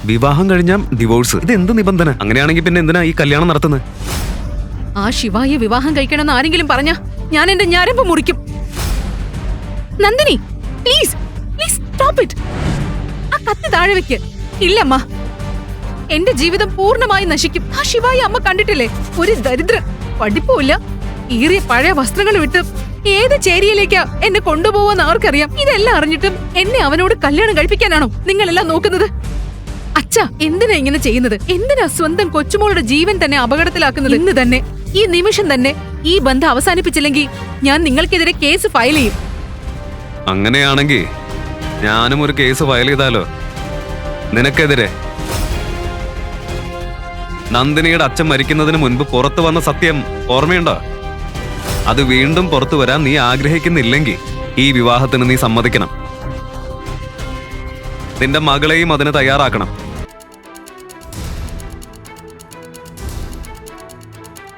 വിവാഹം കഴിഞ്ഞാൽ ഡിവോഴ്സ്. ഇത് എന്ത് നിബന്ധന? അങ്ങനെയാണെങ്കിൽ പിന്നെ എന്തിനാ ഈ കല്യാണം നടത്തുന്നത്? ആ ശിവായെ വിവാഹം കഴിക്കണമെന്ന് ആരെങ്കിലും പറഞ്ഞാ ഞാൻ എന്റെ ഞരമ്പ് മുറിക്കും. Nandini, please please stop it. ആ കത്തി താഴെ വെക്ക്. ഇല്ലമ്മ, എന്റെ ജീവിതം പൂർണ്ണമായി നശിക്കും. ആ ശിവായി അമ്മ കണ്ടിട്ടില്ലേ? ഒരു ദരിദ്രൻ, പഠിപ്പുമില്ല, ഈറിയ പഴയ വസ്ത്രങ്ങൾ വിട്ട് ഏത് ചേരിയിലേക്കാ എന്നെ കൊണ്ടുപോവാന്ന് ആർക്കറിയാം? ഇതെല്ലാം അറിഞ്ഞിട്ടും എന്നെ അവനോട് കല്യാണം കഴിപ്പിക്കാനാണോ നിങ്ങളെല്ലാം നോക്കുന്നത്? അച്ഛാ, എന്തിനാ ഇങ്ങനെ ചെയ്യുന്നത്? എന്തിനാ സ്വന്തം കൊച്ചുമോളുടെ ജീവൻ തന്നെ അപകടത്തിലാക്കുന്നത്? ഇന്ന് തന്നെ, ഈ നിമിഷം തന്നെ ഈ ബന്ധം അവസാനിപ്പിച്ചില്ലെങ്കിൽ ഞാൻ നിങ്ങൾക്കെതിരെ കേസ് ഫയൽ ചെയ്യും. അങ്ങനെയാണെങ്കിൽ ഞാനും ഒരു കേസ് ഫയൽ ചെയ്താലോ നിനക്കെതിരെ? നന്ദിനിയുടെ അച്ഛൻ മരിക്കുന്നതിന് മുൻപ് പുറത്തു വന്ന സത്യം ഓർമ്മയുണ്ടോ? അത് വീണ്ടും പുറത്തു വരാൻ നീ ആഗ്രഹിക്കുന്നില്ലെങ്കിൽ ഈ വിവാഹത്തിന് നീ സമ്മതിക്കണം. നിന്റെ മകളെയും അതിന് തയ്യാറാക്കണം.